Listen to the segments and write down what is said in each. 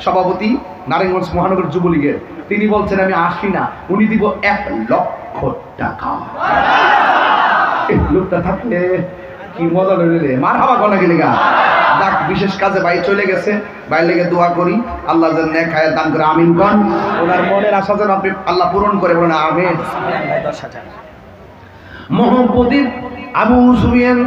সভাপতি নারায়ণগঞ্জ মহানগর যুবলীগের, তিনি বলছেন আমি আসি না, উনি দিব 1,00,000 টাকা। এই লোকটা থাকলে কি মজা লইলে মারহাবা কোনা গেলে গা। যাক, বিশেষ কাজে ভাই চলে গেছে, ভাই লেগে দোয়া করি আল্লাহ যেন নেক হায়াত দান করে, আমিন কোন। ওনার মনের আশা যেন আপনি আল্লাহ পূরণ করে, বলেন আমিন। মোহাম্মদীর আবু সুফিয়ান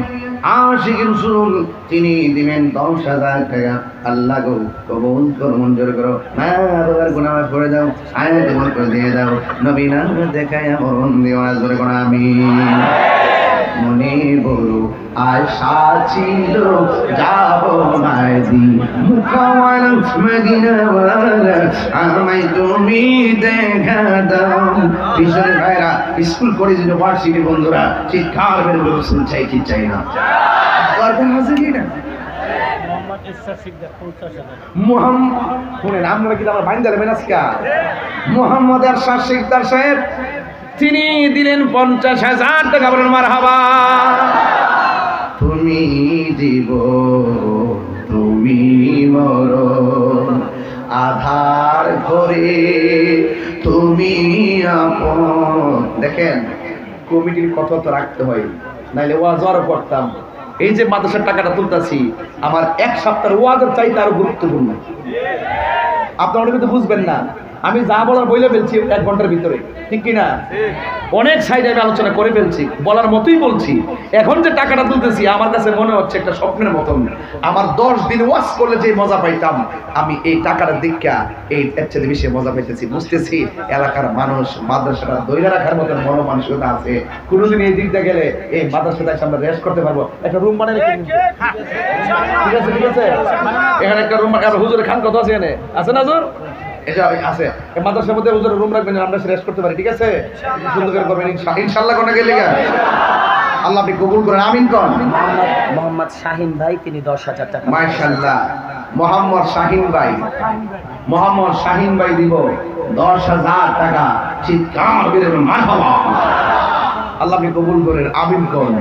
আশিক রাসূল, তিনি দিবেন 10,000 টাকা। আল্লাহ গো কবুল করো, মঞ্জুর করো, মা বাবার গুনাহ মাফ করে দাও, আয়াত মন করে দিয়ে দাও, নবী না দেখায়া মরণ দিও না, জোরে কোন আমিন। মনে বড় আশা ছিল যাব মদিনাওয়ালা, আমায় তুমি দেখা দাও। কিশোর ভাইরা, স্কুল কলেজ ইউনিভার্সিটি বন্ধুরা, চিৎকার বের করে শুন চাই কি চাই না, দরকার আছে কি না? মোহাম্মদ এরশাদ শিকদার সাহেব, তিনি দিলেন 50,000 টাকা। বলেন মারহাবা। তুমি জীবন তুমি মরণ, আধার ঘরে তুমি আপন। দেখেন, কমিটির কথা তো রাখতে হয়, নাইলে ওয়াজ আরো করতাম। এই যে মাদ্রাসার টাকাটা তুলতাছি, আমার 1 সপ্তাহের ওয়াজের চাইতে আরো গুরুত্বপূর্ণ। আপনারা কিন্তু বুঝবেন না, আমি যা বলার বইলে ফেলছি 1 ঘন্টার ভিতরে, ঠিক কিনা? অনেক সাইডে আমি আলোচনা করে ফেলছি, বলার মতোই বলছি। এখন যে টাকাটা তুলতেছি, আমার কাছে মনে হচ্ছে একটা স্বপ্নের মতন। আমার 10 দিন ওয়াজ করলে যে মজা পাইতাম, আমি এই টাকাটা দেখা এই এর চেয়ে বেশি মজা পাইতেছি। বুঝতেছি এলাকার মানুষ মাদ্রাসাটা দইরা রাখার মতন মন মানসিকতা আছে। কোনোদিন এই দিকটা গেলে এই মাদ্রাসাটা আমরা রেস্ট করতে পারবো। একটা রুম বানাই রেখে, ঠিক আছে ঠিক আছে, এখানে একটা রুম। হুজুরের খান কত আছে এখানে? আছে না হুজুর? এটা আছে, এই মাদ্রাসার মধ্যে হুজুরের রুম রাখবেন, আমরা রেস্ট করতে পারি, ঠিক আছে? সুন্দর করে করবেন ইনশাআল্লাহ। কোন গেলে আল্লাহ আপনি কবুল করেন, আমিন কোন। মোহাম্মদ শাহিন ভাই, তিনি 10,000 টাকা। মাশাআল্লাহ, মোহাম্মদ শাহিন ভাই, মোহাম্মদ শাহিন ভাই দিব 10,000 টাকা। চিৎকার করে মারহাবা। আল্লাহ আপনি কবুল করেন, আমিন কোন।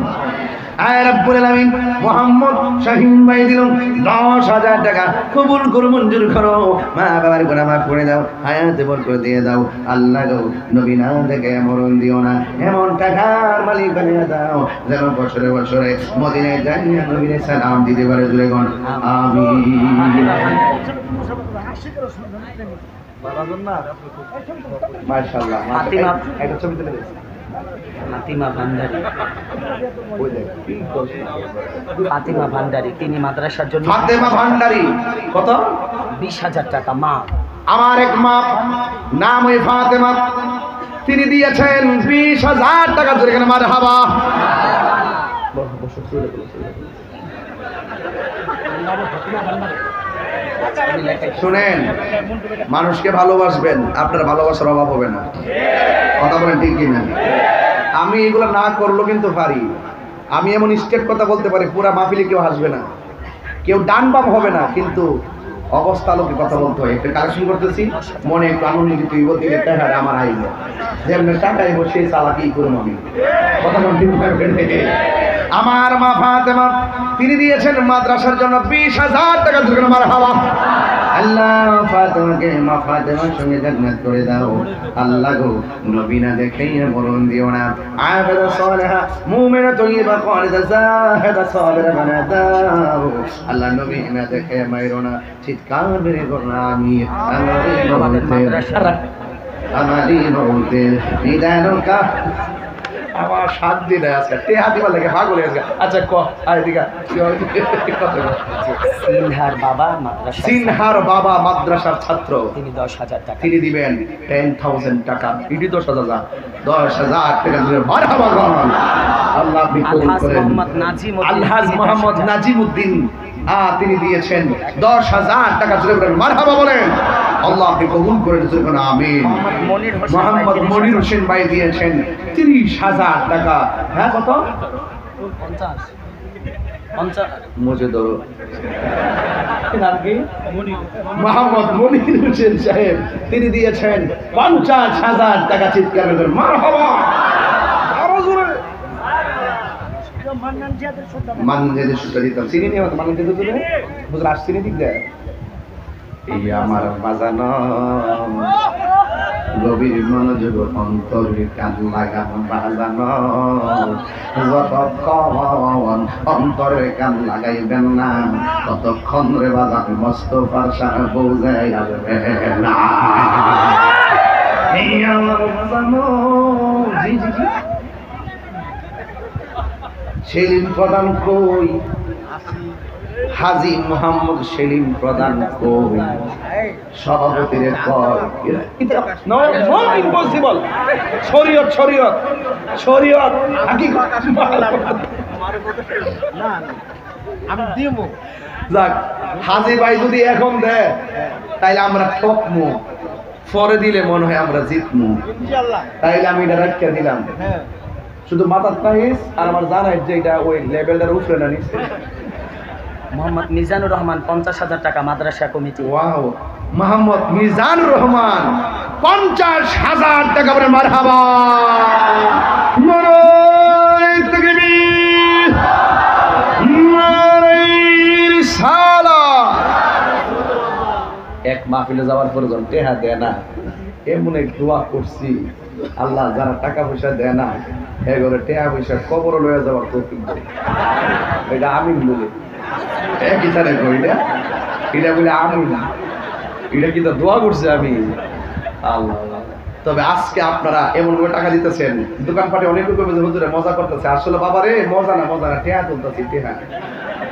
আয় রব্বুল আলামিন, মোহাম্মদ শাহিন ভাই দিল 10,000 টাকা। কবুল করো, মঞ্জুর করো, মা বাবার গুনাহ মাফ করে দাও, হায়াতে বরকত দিয়ে দাও। আল্লাহ গো, নবী না দেখে মরণ দিও না, এমন টাকার মালিক বানিয়ে দাও যেন বছরে বছরে মদিনায় যাইয়া নবীর সালাম দিতে পারে। জুড়ে কোন আমিন। মাশাআল্লাহ, একটা ছবি তুলে দিন। ফাতিমা ভান্ডারী, ফাতিমা ভান্ডারী, তিনি মাদ্রাসার জন্য। ফাতিমা ভান্ডারী কত? 20,000 টাকা। মা, আমার এক মা, নাম ওই ফাতেমা, তিনি দিয়েছেন 20,000 টাকা। জোরে কেন মারহাবা। শুনেন, মানুষকে ভালোবাসবেন, আপনার ভালোবাসার অভাব হবে না। কথা বলেন ঠিক কিনা? আমি এগুলো না করলেও কিন্তু পারি। আমি এমন স্টেট কথা বলতে পারি, পুরা মাহফিলে কেউ হাসবে না, কেউ ডান বাম হবে না, কিন্তু অবস্থা লোকে কথা বলতে হয়। একটা কালেকশন করতেছি, মনে একটু আনন্দিত হইব, দিলে টাকা আমার আইব, যেমন টাকা আইব সেই চালাকি করবো আমি। কথা বলতে আমার মা ফাতেমা, তিনি দিয়েছেন মাদ্রাসার জন্য 20,000 টাকা। জোরে মারহাবা। আল্লাহ ফাতেমাকে, মা ফাতেমার সঙ্গে জান্নাত করে দাও। আল্লাহ গো, নবী না দেখাইয়া মরণ দিও না, আবেদা সালেহা মুমিনা তয়্যিবা কানিতা জাহিদা সাবিরা বানা দাও। আল্লাহ নবী না দেখে মাইরো না, চিৎকার মেরে করনা আমি আমারি মৌতে নিদানকা। আমার 7 দিন আছে, টেহা দিবার লাগে পাগল হয়ে গেছে। আচ্ছা ক আয় দিগা। সিনহার বাবা মাদ্রাসা, সিনহার বাবা মাদ্রাসার ছাত্র, তিনি 10,000 টাকা। তিনি দিবেন 10,000 টাকা। ইডি 10,000 টাকা দিবেন। মারহাবা বলেন। আল্লাহ আপনি কবুল করেন। আলহাজ মোহাম্মদ নাজিমউদ্দিন, তিনি দিয়েছেন 10,000 টাকা। জোরে বলেন মারহাবা বলেন। আল্লাহ আপনি কবুল করেন। জোরে বলেন আমিন। মোহাম্মদ মনির হোসেন ভাই দিয়েছেন 30,000 টাকা। হ্যাঁ কত? 50 মুঝে ধরো। নাম কি? মোহাম্মদ মনির হোসেন সাহেব, তিনি দিয়েছেন 50,000 টাকা। চিৎকার করে মারহাবা। আরো জোরে। মান্নান জিয়াদের সুতা দিতাম। চিনি নিয়ে মান্নান জিয়াদের তুলে বুঝলে আসছিনি দিক দেয়। এই আমার বাজানো গভীর মনোযোগ অন্তরে কান লাগানো বাজানো যতক্ষণ অন্তরে কান লাগাইবেন না ততক্ষণ রে বাজান মোস্তফার সাথে বোঝাই আসবে না। এই আমার বাজানো জি জি জি সেলিম প্রধান কই হাজী মোহাম্মদ সেলিম প্রধান কই সভাপতির কর ইম্পসিবল শরীয়ত শরীয়ত শরীয়ত হাকিকত না আমি দিব যাক হাজী ভাই যদি এখন দেয় তাইলে আমরা ঠকমু পরে দিলে মনে হয় আমরা জিতমু ইনশাআল্লাহ তাইলে আমি এটা রাখিয়া দিলাম হ্যাঁ শুধু মাথার তাইজ আর আমার জানাই যে এটা ওই লেভেলটার উপরে না নিচ্ছে মোহাম্মদ মিজানুর রহমান 50,000 টাকা মাদ্রাসা কমিটি। ওয়াও মোহাম্মদ মিজানুর রহমান 50,000 টাকা করে মারহাবা নারায়ে তাকবীর নারায়ে রিসালাত। এক মাহফিলে যাওয়ার পর যখন টেহা দেয় না এমন এক দোয়া করছি আল্লাহ যারা টাকা পয়সা দেয় না এগুলো টেহা পয়সা কবর লয়ে যাওয়ার তৌফিক দেয়। এটা আমি বলি একই তারে কই না এটা বলে আমি না এটা কি তো দোয়া করছে আমি আল্লাহ। তবে আজকে আপনারা এমন করে টাকা দিতেছেন দোকানপাটে অনেক লোক হুজুরে মজা করতেছে আসলে বাবা রে মজা না টেহা তুলতেছি টেহা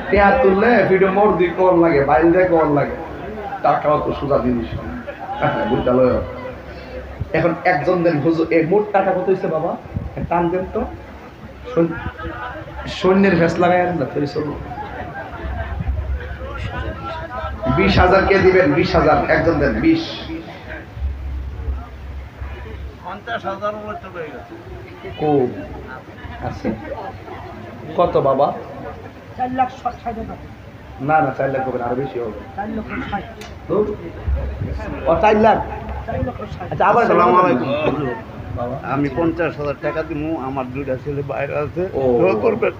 টেহা তুললে ভিডিও মোর দুই কল লাগে বাইরে দিয়ে কল লাগে টাকাও তো সোজা জিনিস বিদ্যালয়। এখন একজন দেন হুজুর এই মোট টাকা কত হয়েছে বাবা টান দেন তো সৈন্যের ভেস লাগাই না তৈরি চলবো 20,000 কে দিবেন 20,000 একজন দেন 20 50,000 উপরে চলে গেছে কো আছে কত বাবা 4,60,000 না না 4 লাখ হবে না, আরো বেশি হবে 4,60,000 তো ও 4 লাখ আচ্ছা আবার আসসালামু আলাইকুম। বাবা আমি 50,000 টাকা দিমু আমার দুইটা ছেলে বাইরে আছে ও। দোয়া করবেন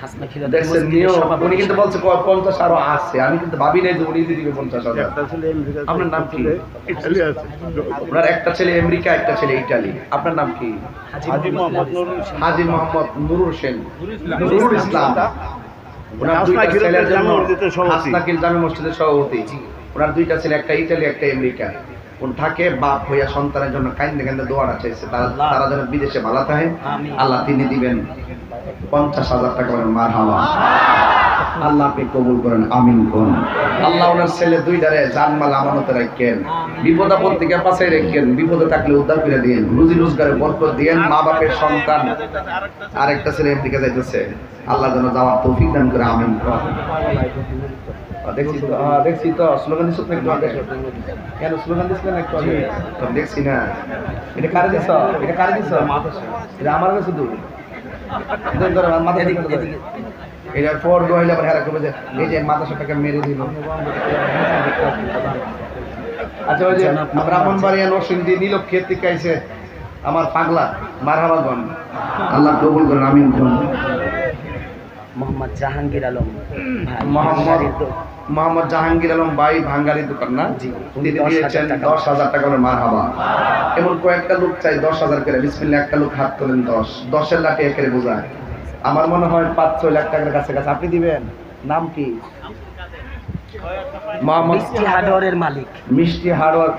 হাসনা খিলাদ দেখছেন নিও উনি কিন্তু বলছে 50 আরো আছে আমি কিন্তু ভাবি নাই যে উনি দিবে 50,000। একটা ছেলে আমেরিকা আপনার নাম কি? ইতালি আছে ওনার একটা ছেলে আমেরিকা একটা ছেলে ইতালি। আপনার নাম কি? হাজী মোহাম্মদ নুরুল ইসলাম। হাজী মোহাম্মদ নুরুল হোসেন নুরুল নুরুল ইসলাম। ওনার হাসনা দুইটা খিলাদ ছেলের জন্য জামে মসজিদের সভাপতি। হাসনাকিল জামে মসজিদের সভাপতি। ওনার দুইটা ছেলে একটা ইতালি একটা আমেরিকা। কোন থাকে বাপ হইয়া সন্তানের জন্য কাইন্দে কাইন্দে দোয়াটা চাইছে তারা যেন বিদেশে ভালো থাকে আল্লাহ তিনি দিবেন 50,000 টাকা করে মারহাবা। আল্লাহ আপনি কবুল করেন আমিন কোন। আল্লাহ ওনার ছেলে দুইটারে জানমাল আমানতে রাখেন বিপদ আপদ থেকে বাঁচাই রাখেন বিপদে থাকলে উদ্ধার করে দিয়েন রুজি রোজগারে বরকত দিয়েন মা বাপের সন্তান আরেকটা ছেলে আমেরিকা যাইতেছে আল্লাহ যেন যাওয়ার তৌফিক দান করে আমিন কোন। দেখছি তো স্লোগান দিচ্ছ তো একটু আগে কেন স্লোগান দিচ্ছিলেন একটু আগে তো দেখছি না এটা কারে দিচ্ছ এটা আমার কাছে শুধু মাথা এটার পর দোয়াইলে আবার হেরা করবে যে এই যে মাদ্রাসাটাকে মেরে দিল। আচ্ছা ওই যে ব্রাহ্মণবাড়িয়া নরসিংদী নীলক্ষেত থেকে আইছে আমার পাগলা মারহাবাগন আল্লাহ কবুল করেন আমিন কোন। মোহাম্মদ জাহাঙ্গীর আলম মোহাম্মদ জাহাঙ্গীর আলম ভাই ভাঙ্গারির দোকান না জি। তিনি দিয়েছেন 10,000 টাকা করে মারহাবা। এমন কয়েকটা লোক চাই 10,000 করে বিসমিল্লাহ একটা লোক হাত তোলেন 10-এর লাঠি একেবারে বোঝায় আমার মনে হয় 5-6 লাখ টাকার কাছে কাছে আপনি দিবেন। নাম কি? মোহাম্মদ মিষ্টি হার্ডওয়ারের মালিক মিষ্টি হাড়ওয়ার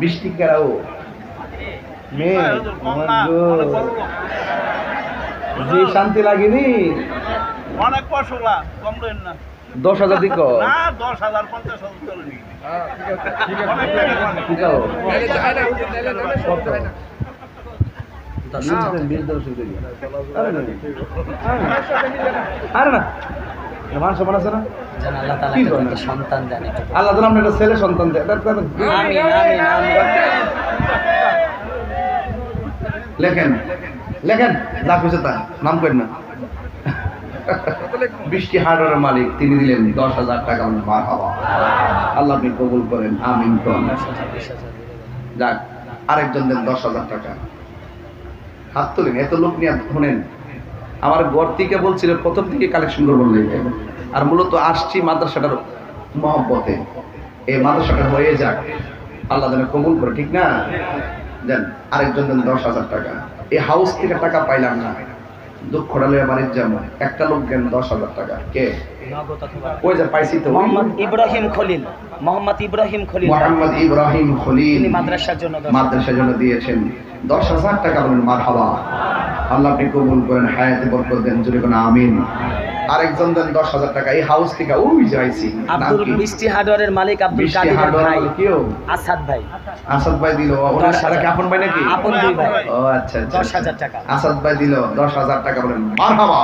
বৃষ্টি কেরাও মেয়ে জি শান্তি লাগেনি অনেক পশলা কম দেন না 10,000 দিক না 10,000 50,000 চলে নি অনেক টাকা অনেক। কি কাও কত? 10,000 আরে না মান সমান আছে না যেন আল্লাহ তাআলা কি বলেন? তাদেরকে সন্তান দেন একটু। আল্লাহ যেন আপনার একটা ছেলে সন্তান দেয় আমিন আমিন আমিন। লেখেন লেখেন যা কিছু তা নাম করেন না বৃষ্টি হার্ডওয়ারের মালিক তিনি দিলেন 10,000 টাকা মারহাবা আল্লাহ আপনি কবুল করেন আমিন কোন। 20,000 যাক আরেকজন দেন 10,000 টাকা হাত তোলেন এত লোক নিয়ে শোনেন আমার ঘর থেকে বলছিল প্রথম থেকে কালেকশন করে বললেন আর মূলত আসছি মাদ্রাসাটার মহব্বতে এই মাদ্রাসাটা হয়ে যাক, আল্লাহ যেন কবুল করে, ঠিক না? দেন আরেকজন দেন 10,000 টাকা। এই হাউস থেকে টাকা পাইলাম না, দুঃখ ডালে বাড়ির যাবো, একটা লোক দেন 10,000 টাকা। কে? ওই যে পাইছি তো, মোহাম্মদ ইব্রাহিম খলিল। মোহাম্মদ ইব্রাহিম খলিল, মোহাম্মদ ইব্রাহিম খলিল তিনি মাদ্রাসার জন্য মাদ্রাসার জন্য দিয়েছেন 10,000 টাকা। বলেন মারহাবা, আল্লাহ আপনি কবুল করেন, হায়াতে বরকত দেন, জোরে কোন আমিন। আরেকজন দেন 10,000 টাকা। এই হাউস থেকে ওই যাইছি, আব্দুল বৃষ্টি হার্ডওয়্যারের মালিক আব্দুল বৃষ্টি কাদের হার্ডওয়্যার ভাই কেউ? আসাদ ভাই। আসাদ ভাই দিল, ওনার সারা কি আপন ভাই নাকি? আপন দুই ভাই। ও আচ্ছা আচ্ছা, 10,000 টাকা। আসাদ ভাই দিল 10,000 টাকা। বলেন মারহাবা,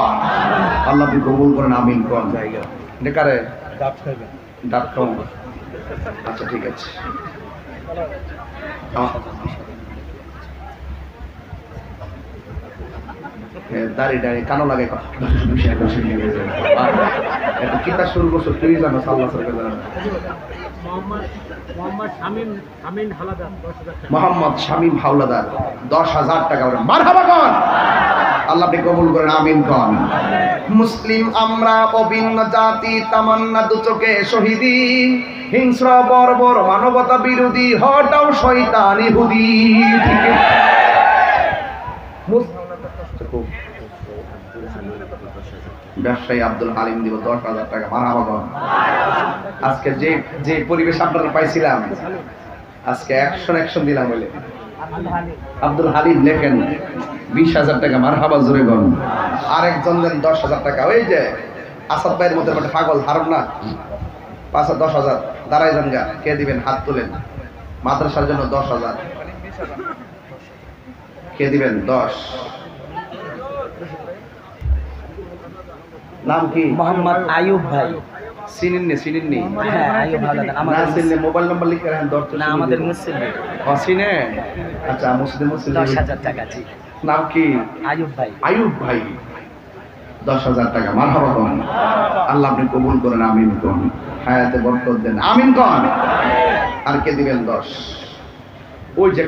আল্লাহ আপনি কবুল করেন, আমিন কোন জায়গা ডেকারে ডাব খাবো। আচ্ছা ঠিক আছে, দাঁড়িয়ে দাঁড়িয়ে কানো লাগে কিতা শুরু করছো, তুই জানো, সাল্লাহ সরকার জানো। মোহাম্মদ শামীম হাওলাদার 10,000 টাকা। মারহাবা কন, আল্লাহ আপনি কবুল করেন, আমিন কন। মুসলিম আমরা অভিন্ন জাতি, তামান্না দু চোখে শহীদি, হিংস্র বর্বর মানবতা বিরোধী, হটাও শয়তান ইহুদি। ব্যবসায়ী আব্দুল হালিম দিব 10,000 টাকা। মারহাবা কন। আজকে যে যে পরিবেশ আপনারা পাইছিলাম, আজকে অ্যাকশন দিলাম বলে আব্দুল হালিম লেখেন 20,000 টাকা। মারহাবা, জোরে গন। আরেকজন দেন 10,000 টাকা। ওই যে আসাদ ভাইয়ের মধ্যে একটা পাগল হারুন না, 10,000 দাঁড়াই যান গা। কে দিবেন? হাত তোলেন। মাদ্রাসার জন্য 10,000। কে দিবেন? 10। নাম কি? মোহাম্মদ আয়ুব ভাই। চিনেননি? হ্যাঁ, আয়ুব হাওলাদার না আমাদের চিনলে মোবাইল নাম্বার লিখে রাখেন। না, আমাদের মুসলিম। চিনে? আচ্ছা, মুসলিম। 10,000 টাকা। জি, নাম কি? আয়ুব ভাই। আয়ুব ভাই 10,000 টাকা। মারহাবা কন, আল্লাহ আপনি কবুল করেন, আমিন কন, হায়াতে বরকত দেন, আমিন কন। আর কে দিবেন? 10। ওই যে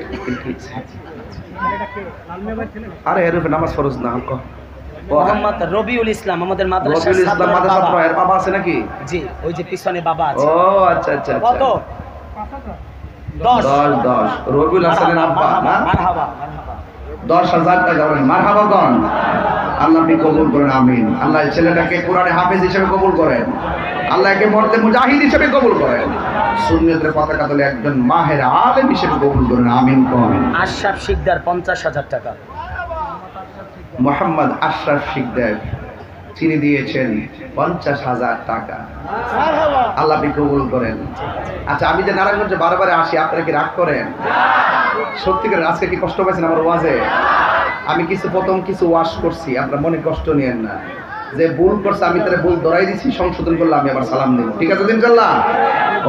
আরে এর উপরে নামাজ ফরজ না। মোহাম্মদ রবিউল ইসলাম, আমাদের মাদ্রাসার রবিউল ইসলাম মাদ্রাসা ছাত্র। এর বাবা আছে নাকি? জি, ওই যে পিছনে বাবা আছে। ও আচ্ছা আচ্ছা। কত? 10। 10। রবিউল হাসানের আব্বা না? মারহাবা। 10,000 টাকা। বলেন মারহাবা কন, আল্লাহ আপনি কবুল করেন, আমিন। আল্লাহ ছেলেটাকে কোরআনে হাফেজ হিসেবে কবুল করেন, আল্লাহ একে মর্দে মুজাহিদ হিসেবে কবুল করেন, সুন্নতের পতাকা তলে একজন মাহের আলেম হিসেবে কবুল করেন, আমিন কন। আশরাফ শিকদার 50,000 টাকা। মোহাম্মদ আশরাফ শিকদার চিনি দিয়েছেন 50,000 টাকা। আল্লাহ আপনি কবুল করেন। আচ্ছা, আমি যে নারায়ণগঞ্জে বারবার আসি, আপনারা কি রাগ করেন? সত্যিকার আজকে কি কষ্ট পাইছেন আমার ওয়াজে? আমি প্রথম কিছু ওয়াশ করছি, আপনার মনে কষ্ট নিয়েন না। যে ভুল করছে আমি তারা ভুল ধরাই দিচ্ছি, সংশোধন করলে আমি আবার সালাম দেব। ঠিক আছে ইনশাল্লাহ?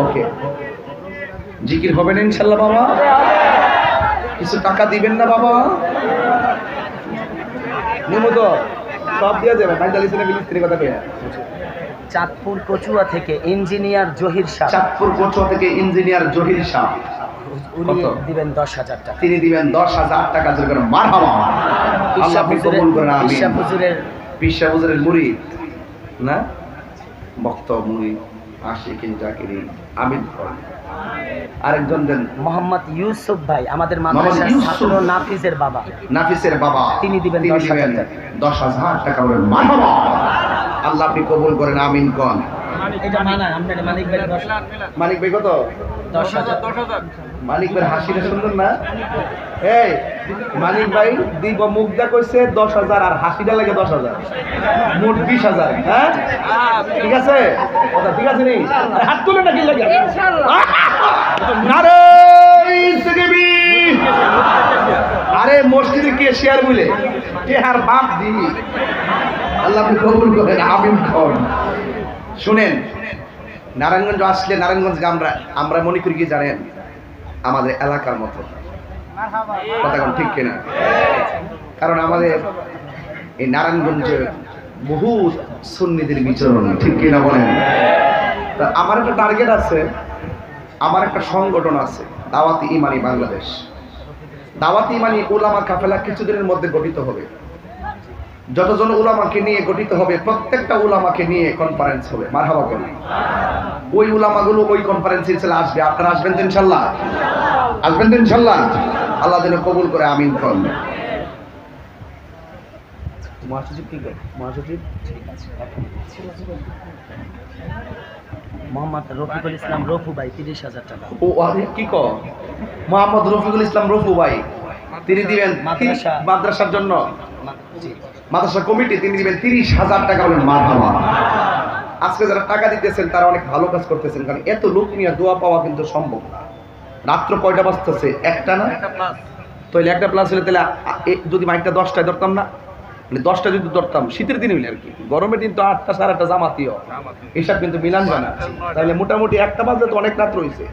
ওকে, জিকির হবে না ইনশাল্লাহ? বাবা কিছু টাকা দিবেন না? বাবা নিমুদ সব দিয়ে যাবে। কথা পেয়ে চাঁদপুর কচুয়া থেকে ইঞ্জিনিয়ার জহির শাহ। চাঁদপুর কচুয়া থেকে ইঞ্জিনিয়ার জহির শাহ, উনি দিবেন 10,000 টাকা। তিনি দিবেন 10,000 টাকা। মারহাবা, আল্লাহ আপনি কবুল করেন, আমিন। পিসা হুজুরের মুরিদ না, ভক্ত মুরিদ, আশিকিন জাকিরি, আমিন। আরেকজন দেন মোহাম্মদ ইউসুফ ভাই, আমাদের মাদ্রাসার ছাত্র নাফিসের বাবা। নাফিসের বাবা, তিনি দিবেন 10,000 টাকা। বলেন মারহাবা, আল্লাহ আপনি কবুল করেন, আমিন কন। এটা মানিক ভাই। মানিক ভাই কত? 10,000। মানিক ভাই হাসিটা সুন্দর না? এই মানিক ভাই দিব মুখটা কইছে 10,000 আর হাসিটা লাগে 10,000, মোট 20,000। হ্যাঁ ঠিক আছে, কথা ঠিক আছে নি? হাত তুলে নাকি লাগে নারে তাকবীর। আরে মসজিদে কে শেয়ার বলে কে আর বাপ দি, আল্লাহ আপনি কবুল করেন, আমিন কন। শুনেন, নারায়ণগঞ্জ আসলে নারায়ণগঞ্জকে আমরা মনে করি কি জানেন? আমাদের এলাকার মতো। কথা কোন ঠিক কিনা? কারণ আমাদের এই নারায়ণগঞ্জে বহু সুন্নিদের বিচরণ, ঠিক কিনা বলেন? তা আমার একটা টার্গেট আছে, আমার একটা সংগঠন আছে, দাওয়াতি ইমানি বাংলাদেশ। দাওয়াতি ইমানি উলামা কাফেলা কিছুদিনের মধ্যে গঠিত হবে। যতজন উলামাকে নিয়ে গঠিত হবে প্রত্যেকটা উলামাকে নিয়ে কনফারেন্স হবে, মারহাবা করি। ওই উলামাগুলো ওই কনফারেন্সে চলে আসবে, আপনারা আসবেন তো ইনশাল্লাহ? আসবেন তো ইনশাল্লাহ? আল্লাহ যেন কবুল করে, আমিন কোন। মহাসচিব কি করে? মহাসচিব মোহাম্মদ রফিকুল ইসলাম রফু ভাই 30,000 টাকা। ও আরে কি কর, মোহাম্মদ রফিকুল ইসলাম রফু ভাই তিনি দিবেন মাদ্রাসার জন্য, মাদ্রাসা কমিটি তিনি দিবেন 30,000 টাকা। বলেন মারহাবা। আজকে যারা টাকা দিতেছেন তারা অনেক ভালো কাজ করতেছেন, কারণ এত লোক নিয়ে দোয়া পাওয়া কিন্তু সম্ভব না। রাত্র কয়টা বাজতেছে? একটা না? তাহলে একটা প্লাস হলে তাহলে যদি মাইকটা 10টায় ধরতাম না, মানে 10টা যদি ধরতাম শীতের দিন হইলে আর কি, গরমের দিন তো 8টা 8:30 জামাতিও এসব কিন্তু মিলান জানা, তাহলে মোটামুটি একটা বাজলে তো অনেক রাত্র হয়েছে।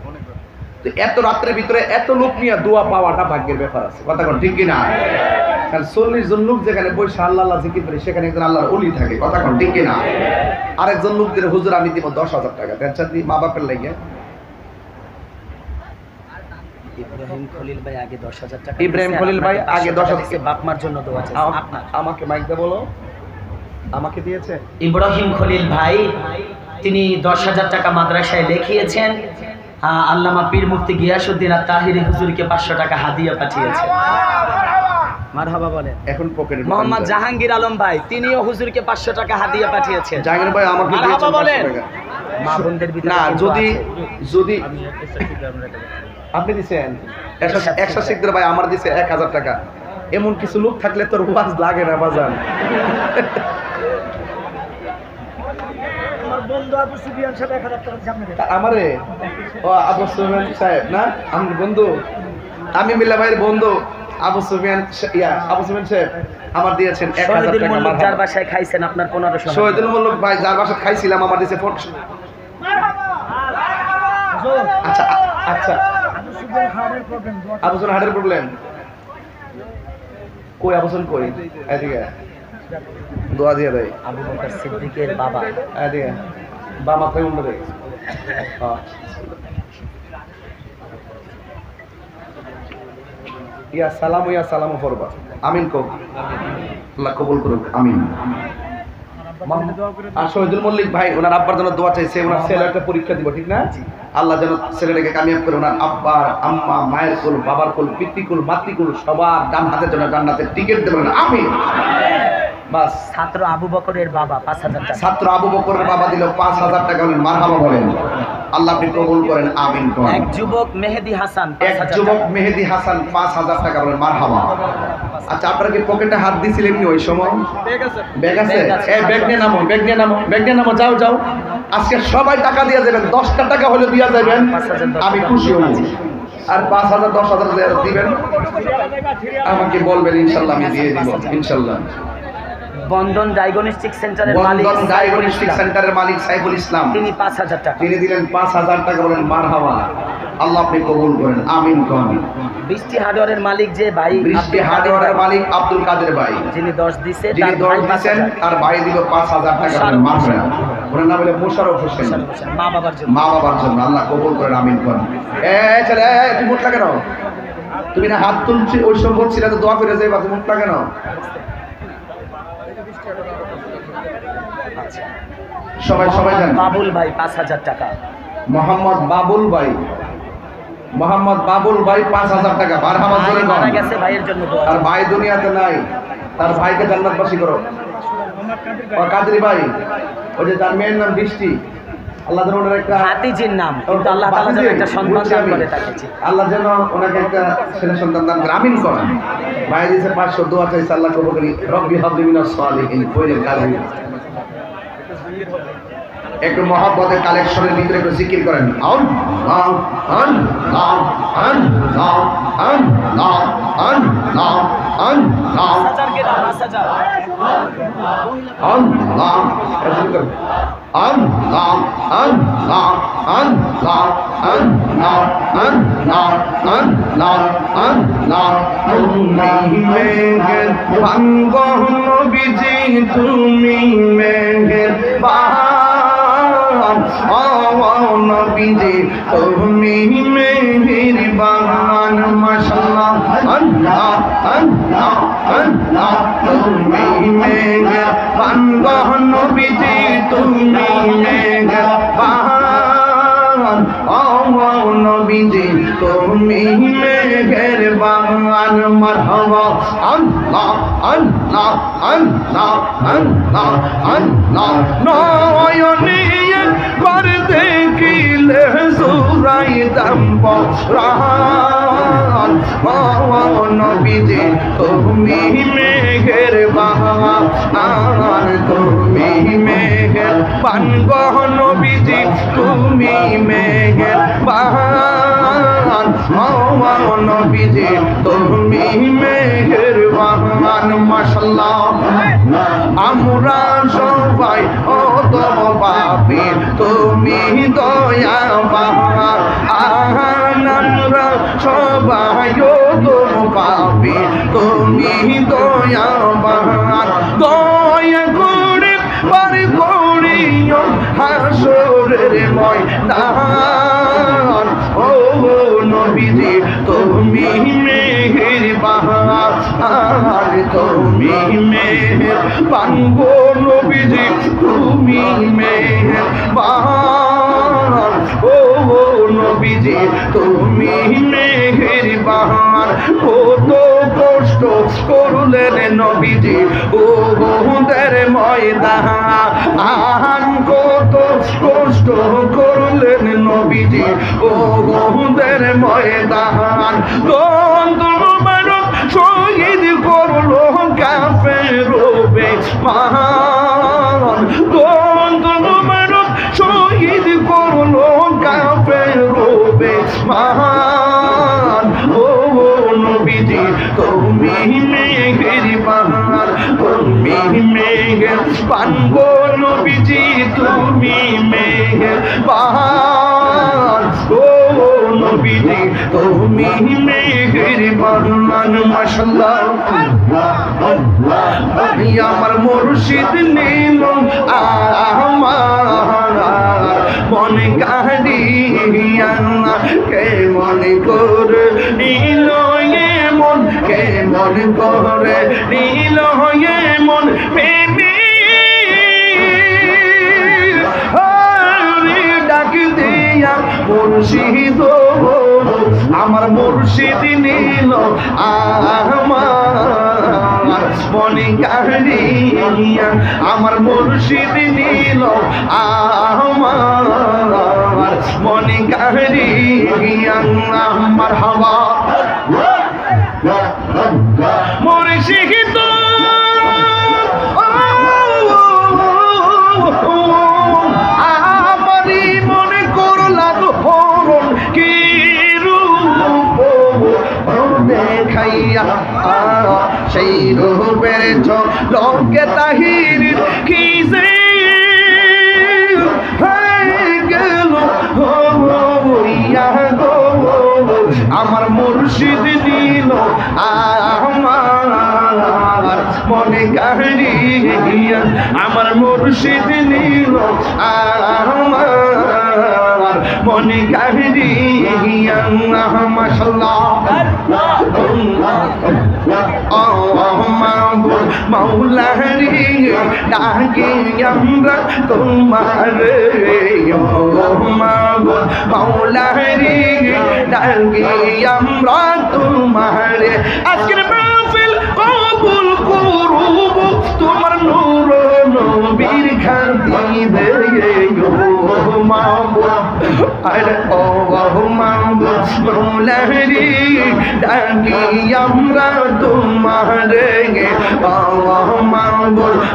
তো এত রাত্রের ভিতরে এত লোক নিয়ে দোয়া পাওয়াটা ভাগ্যের ব্যাপার আছে, কথা কোন ঠিক কিনা? কারণ 40 জন লোক যেখানে বসে আল্লাহ আল্লাহ জিকির করে সেখানে একজন আল্লাহর ওলি থাকে, কথা কোন ঠিক কিনা? আরেকজন লোক দিলে হুজুর আমি দিব 10,000 টাকা, টেনশন দিই মা বাপের লাগিয়ে। ইব্রাহিম খলিল ভাই আগে 10,000 টাকা। ইব্রাহিম খলিল ভাই আগে 10,000 বাপমার জন্য দোয়া চাইছে। আপনার আমাকে মাইক দে বলো, আমাকে দিয়েছে ইব্রাহিম খলিল ভাই, তিনি 10,000 টাকা মাদ্রাসায় লিখিয়েছেন। আল্লামা পীর মুফতি গিয়াসউদ্দিন আত-তাহিরি হুজুরকে 500 টাকা হাদিয়া পাঠিয়েছে। মারহাবা বলেন। এখন পকেটে মোহাম্মদ জাহাঙ্গীর আলম ভাই, তিনিও হুজুরকে 500 টাকা হাদিয়া পাঠিয়েছেন। জাহাঙ্গীর ভাই আমাকে দিয়েছেন 500 টাকা। মা বোনদের ভিতরে না, কিন্তু যদি আছে। যদি আপনি দিছেন 100 শিখদের ভাই আমার দিছে 1000 টাকা। এমন কিছু লোক থাকলে তোর ওয়াজ লাগে না বাজান। আমার বন্ধু আবু সুফিয়ান সাহেব 1000 টাকা দিয়েছে আপনাকে। আমারে ও আবু সুফিয়ান সাহেব না, আমার বন্ধু আমি মিল্লা ভাইয়ের বন্ধু আবু সুফিয়ান আবু সুফিয়ান সাহেব আমার দিয়েছেন 1000 শহীদুল টাকা। মুল্লুক যার বাসায় খাইছেন আপনার 1500। শহীদুল মুল্লুক ভাই যার বাসায় খাইছিলাম আমার দিয়েছে 400। আচ্ছা আচ্ছা, আবুসন হার্টের প্রবলেম কই? আবুসন কই? এদিকে দোয়া দিয়ে দেয়। আবু বকর সিদ্দিকের বাবা। এদিকে বা মাথায় উন্নত দেয়। ইয়া সালাম ফরবা। আমিন কো, আল্লাহ কবুল করুক, আমিন। আর শহীদুল মল্লিক ভাই ওনার আব্বার জন্য দোয়া চাইছে, ওনার ছেলে একটা পরীক্ষা দিব, ঠিক না? আল্লাহ যেন ছেলেটাকে কামিয়াব করে, ওনার আব্বার আম্মা মায়ের কুল বাবার কুল পিতৃকুল মাতৃকুল সবার ডান হাতের জন্য জান্নাতের টিকিট দেবেন, আমিন। বাস। ছাত্র আবু বকরের বাবা 5,000 টাকা। ছাত্র আবু বকরের বাবা দিল 5,000 টাকা। বলেন মারহাবা বলেন, আল্লাহ আপনি কবুল করেন, আমিন করেন। এক যুবক মেহেদি হাসান 5,000 টাকা। বলেন মারহাবা। আচ্ছা, আপনারা কি পকেটে হাত দিছিলেন নি ওই সময়? ব্যাগ আছে? এই ব্যাগ নিয়ে নামো, ব্যাগ নিয়ে নামো, ব্যাগ নিয়ে নামো, যাও যাও। আজকে সবাই টাকা দিয়ে যাবেন, 10টা টাকা হলে দিয়ে যাবেন, আমি খুশি হব। আর 5,000 10,000 দিবেন আমাকে বলবেন, ইনশাল্লাহ আমি দিয়ে দিব, ইনশাল্লাহ। বন্ধন ডায়াগনস্টিক সেন্টারের মালিক, বন্ধন ডায়াগনস্টিক সেন্টারের মালিক সাইফুল ইসলাম, তিনি 5,000 টাকা। তিনি দিলেন 5,000 টাকা। বলেন মারহাবা, আল্লাহ আপনি কবুল করেন, আমিন করেন। বৃষ্টি হার্ডওয়্যারের মালিক যে ভাই, বৃষ্টি হার্ডওয়্যারের মালিক আব্দুল কাদের ভাই, যিনি 10 দিছে, যিনি তার 10 ভাই দিয়েছেন 5,000। তার ভাই দিল 5,000 টাকা। বলেন মারহাবা। ওনার নাম হলো মোশাররফ হোসেন, মা বাবার জন্য। মা বাবার জন্য, আল্লাহ কবুল করেন, আমিন করেন। ছেলে তুমি মুটলা কেন? তুমি না হাত তুলছি ওই সময় বলছিলে তো দোয়া করে যাইবা, তুমি মুটলা কেন? সবাই সবাই জানেন বাবুল ভাই 5,000 টাকা। মোহাম্মদ বাবুল ভাই, মোহাম্মদ বাবুল ভাই 5,000 টাকা। মারহাবা জোরে বলেন। মারা গেছে, ভাইয়ের জন্য দোয়া। তার ভাই দুনিয়াতে নাই, তার ভাইকে জান্নাতবাসী করো। ও কাদরি ভাই, ওই যে তার মেয়ের নাম বৃষ্টি, আল্লাহ যেন ওনার একটা হাতিজির নাম, কিন্তু আল্লাহ তাআলা যেন একটা সন্তান দান করে তাকে। আল্লাহ যেন ওনাকে একটা ছেলে সন্তান দান করে, আমিন করেন। ভাই দিয়েছে 500, দোয়া চাইছে আল্লাহ কবুল করি, রব্বি হাবলি মিনাস সালিহিন। কইলেন কাজী একটু মহব্বতের কালেকশনের ভিতরে একটু জিকির করেন। আল্লাহ আল্লাহ আল্লাহ আল্লাহ আল্লাহ আল্লাহ আল্লাহ আল্লাহ আল্লাহ আল্লাহ আল্লাহ আল্লাহ আল্লাহ আল্লাহ তুমি মেঘের ভাঙ্গন নবীজি, তুমি মেঘের নবীজি, তুমি মেহেরবান। মাশাআল্লাহ আল্লাহ আল্লাহ আল্লাহ তুমি মেহেরবান গো নবীজি তুমি মেহেরবান ও নবীজি তুমি মেহেরবান মারহাবা আল্লাহ আল্লাহ আল্লাহ আল্লাহ আল্লাহ নয়নে কর দেখিলে সুরাইতাম পরাণ ও নবীজি তুমি মেহেরবান তুমি মেহেরবান গো নবীজি তুমি মেহেরবান ও নবীজি তুমি মেহেরবান মাশাআল্লাহ আমরা সবাই ও তব পাপী তুমি দয়াবান আমরা সবাই ও তব পাপী তুমি দয়াবান দয়া করে পার করিও হাসরের ময়দান ও নবীজি তুমি মেহেরবান তুমি মেহেরবান গো নবীজি তুমি মেহেরবান ও নবীজি তুমি মেহেরবান কত কষ্ট করলেন নবীজি ও বহুদের ময়দান কত কষ্ট করলেন নবীজি ও বহুদের ময়দান শহীদ করলো কাফের বেঈমান শহীদ করলো কাফের বেঈমান ও নবীজি তুমি মেহেরবান তুমি মেহেরবান গো নবীজি তুমি মেহেরবান ও নবীজি তুমি মেহেরবান মাশাআল্লাহ আমার মুর্শিদ নীল আমার মনে কাহিয়া কে মনে করে নীল মন কে মনে করে নীল মন প্রেমী ডাক দিয়া মুর্শিদ আমার মুর্শিদ নীল আমার মনে কাহিয়া আমার মুর্শিদ নীল আমার মনে কাহিয়া আমার হাওয়া মুর্শিদ আমারই মনে করলা তো হরণ কি দেখাইয়া সেই রূপের ঝলকে তাহির কি যে গেল আমার মুর্শিদ দিল আমার মনে কাহিয়া আমার মুর্শিদ নিল আমার মনে কাহিয়া মাশাআল্লাহ মৌলা রে ডাকি আমরা তোমার মৌলা রে ডাকি আমরা তোমার আজকের মাহফিল কবুল করব তোমার নূর নবীর খাতিরে আরে ও মৌলা রে ডাকি আমরা তোমার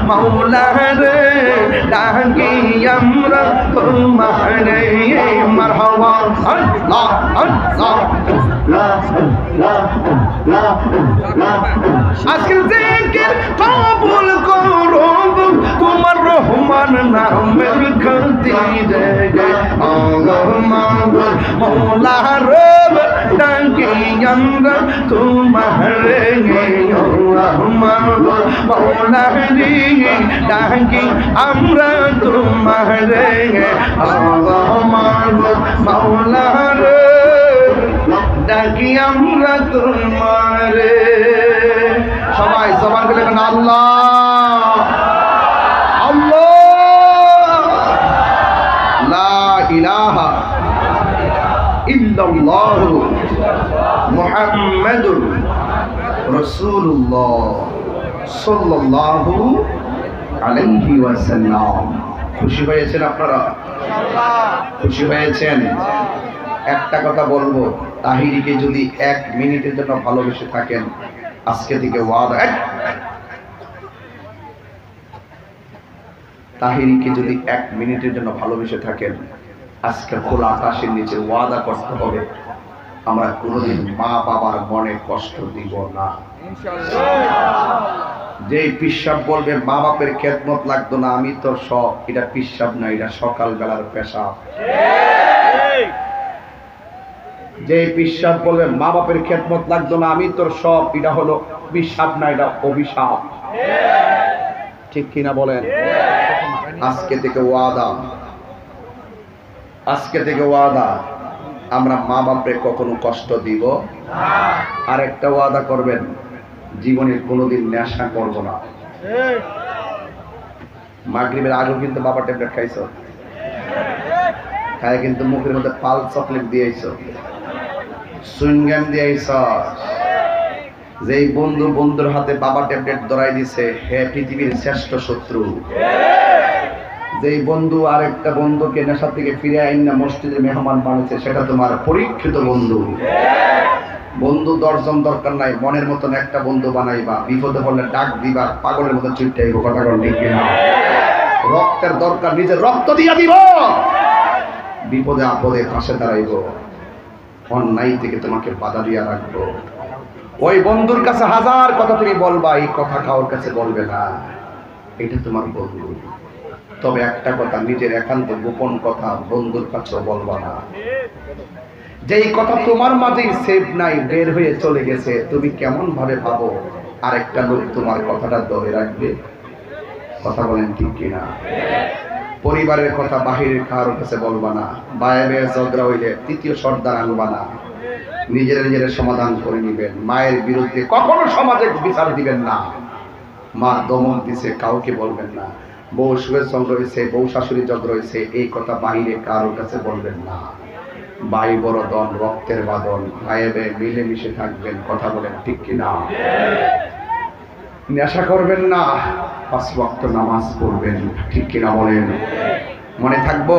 মৌলা রে ডাকি আমরা তোমার মারহাবা আল্লাহ আল্লাহ আজকের জিকির কবুল করো তোমার রহমান নামের খাতিরে মৌলা রে ডাকি আমরা তোমার মৌলা রে ডাকি আমরা তোমার মৌলা রে ডাকি আমরা তোমারে। সবাই জবান করে বলেন আল্লাহ আল্লাহ লা ইলাহা ইল্লাল্লাহ মুহাম্মাদুর রাসূলুল্লাহ সাল্লাল্লাহু আলাইহি ওয়াসাল্লাম। খুশি হয়েছেন আপনারা? খুশি হয়েছেন? একটা কথা বলবো, তাহিরিকে যদি 1 মিনিটের জন্য ভালোবেসে থাকেন, আজকে থেকে ওয়াদা, তাহিরিকে যদি 1 মিনিটের জন্য ভালোবেসে থাকেন, আজকে খোলা আকাশের নিচে ওয়াদা করতে হবে আমরা কোনোদিন মা বাবার মনে কষ্ট দিব না। যে পিসাব বলবে মা বাপের খেদমত লাগতো না, আমি তোর সব, এটা পিসাব না, এটা সকাল বেলার পেশাব। যে পিসাব বলবে মা বাপের খেদমত লাগতো না, আমি তোর সব, এটা হলো পিসাব না, এটা অভিশাপ। ঠিক কিনা বলেন? আজকে থেকে ওয়াদা, আজকে থেকে ওয়াদা, আমরা মা বাপরে কখনো কষ্ট দিব। আর একটা ওয়াদা করবেন, জীবনের কোনোদিন নেশা করব না। মাগরিবের আগেও কিন্তু বাবা ট্যাবলেট খাইছো, খায় কিন্তু মুখের মধ্যে পাল চকলেট দিয়েছো, সুইংগাম দিয়েছ। যেই বন্ধু বন্ধুর হাতে বাবা ট্যাবলেট ধরাই দিছে, হে পৃথিবীর শ্রেষ্ঠ শত্রু। যেই বন্ধু আরেকটা বন্ধুকে নেশা থেকে ফিরে আইন না মসজিদের মেহমান বানিয়েছে, সেটা তোমার পরীক্ষিত বন্ধু। বন্ধু 10 জন দরকার নাই, মনের মতন একটা বন্ধু বানাইবা, বিপদে পড়লে ডাক দিবা, পাগলের মতো চিটটাইব। কথা বল ঠিক কিনা? রক্তের দরকার, নিজের রক্ত দিয়া দিব, বিপদে আপদে পাশে দাঁড়াইব, অন্যায় থেকে তোমাকে বাধা দিয়া রাখবো। ওই বন্ধুর কাছে 1000 কথা তুমি বলবা, এই কথা কারোর কাছে বলবে না, এটা তোমার বন্ধু। তবে একটা কথা, নিজের একান্ত গোপন কথা বন্ধুর কাছেও বলবা না। যেই কথা তোমার মাঝেই সেভ নাই, বের হয়ে চলে গেছে, তুমি কেমন ভাবে ভাবো আরেকটা লোক তোমার কথাটা ধরে রাখবে? কথা বলেন ঠিক কিনা? পরিবারের কথা বাহিরের কারোর কাছে বলবা না। বায়ে বায়ে ঝগড়া হইলে 3য় সর্দার আনবা না, নিজের সমাধান করে নিবেন। মায়ের বিরুদ্ধে কখনো সমাজে বিচার দিবেন না। মা দমক দিছে, কাউকে বলবেন না। বউ সুখের সঙ্গ রয়েছে, বউ শাশুড়ি ঝগড়া রয়েছে, এই কথা বাহিরে কারোর কাছে বলবেন না। ভাই বড় দন, রক্তের বাঁধন, ভাইয়ে ভাইয়ে মিলেমিশে থাকবেন। কথা বলেন ঠিক কিনা? নেশা করবেন না, 5 ওয়াক্ত নামাজ পড়বেন। ঠিক কিনা বলেন? মনে থাকবো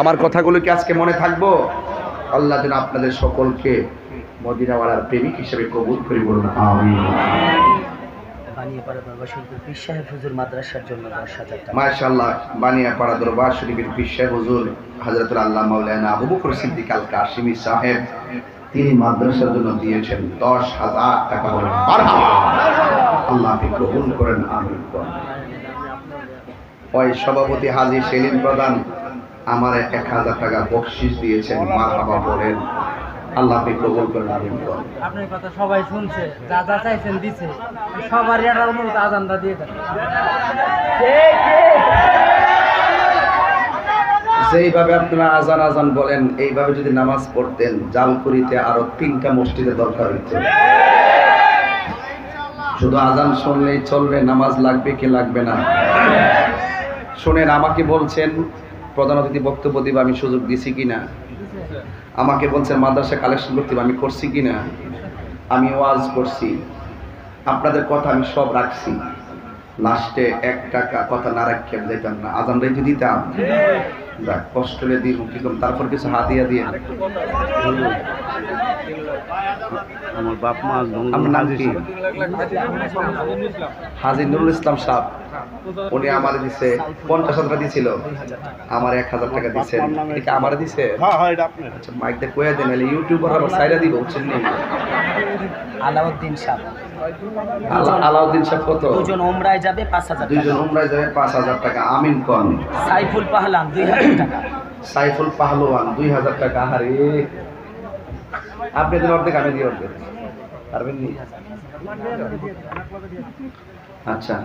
আমার কথাগুলো? কি আজকে মনে থাকবো? আল্লাহ যেন আপনাদের সকলকে মদিনাওয়ালার প্রেমিক হিসেবে কবুল করে, বলুন আমিন। বানিয়াপাড়া দরবার শরীফের পীর সাহেব হুজুর মাদ্রাসার জন্য 10,000 টাকা। মাশাআল্লাহ, বানিয়াপাড়া দরবার শরীফের পীর সাহেব হুজুর হযরতুল আল্লাহ মাওলানা আবু বকর সিদ্দিক আল কাশিমি সাহেব, তিনি মাদ্রাসার জন্য দিয়েছেন 10,000 টাকা। বলেন মারহাবা। আল্লাহ আপনি কবুল করেন, আমিন। ওই সভাপতি হাজী সেলিম প্রধান আমার 1000 টাকা বকশিশ দিয়েছেন, মারহাবা বলেন। আল্লাহ আপনি কবুল করেন, আমিন। আপনার কথা সবাই শুনছে, যা যা চাইছেন দিছে, সবার এটার অনুরোধ আজানটা দিয়ে দেন। যেইভাবে আপনারা আজান আজান বলেন, এইভাবে যদি নামাজ পড়তেন, জালকুড়িতে আরো 3টা মসজিদের দরকার হইতো। শুধু আজান শুনলেই চলবে, নামাজ লাগবে কি লাগবে না? শোনেন, আমাকে বলছেন প্রধান অতিথি বক্তব্য দিব, আমি সুযোগ দিছি কিনা? আমাকে বলছেন মাদ্রাসা কালেকশন করতে, আমি করছি কিনা? আমি ওয়াজ করছি, আপনাদের কথা আমি সব রাখছি। লাস্টে 1 টাকা কথা না রাখি আমি যেতাম না, আজান রেখে দিতাম। যাক, কষ্ট হলে দিই, কি করুন, তারপর কিছু হাতিয়া দিয়ে। আমার বাপ মা আমার নাম কি? হাজী নুরুল ইসলাম সাহেব। উনি আমারে দিছে 50,000 টাকা দিছিল, আমার 1000 টাকা দিছেন। এটা আমারে দিছে? হ্যাঁ, এটা আপনার। আচ্ছা, মাইক দিয়ে কইয়া দেন, নাহলে ইউটিউবার আবার সাইরা দিব, বুঝছেন নি? আলাউদ্দিন সাহেব, আলাউদ্দিন সাহেব কত? 2 ওমরায় যাবে 5,000 টাকা। 2 জন উমরায় যাবে 5,000 টাকা। আমিন কোন? সাইফুল পাহলান 2,000 টাকা। সাইফুল পাহলওয়ান 2000 টাকা। আরে আপনি দিন অর্ধেক, আমি দিই অর্ধেক, পারবেন নি? আচ্ছা,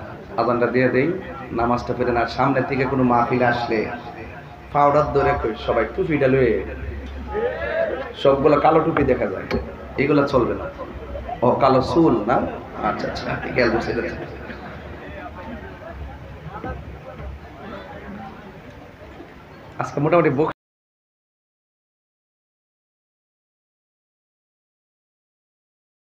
আজানটা দিয়ে দেই, নামাজটা পড়ে। না সামনে থেকে কোনো মাহফিল আসলে পাউডার ধরে সবাই টুপিটা লয়ে সবগুলো কালো টুপি দেখা যায়, এগুলা চলবে না। ও কালো চুল না, আচ্ছা আচ্ছা, খেয়াল করছি এটা। আজকে মোটামুটি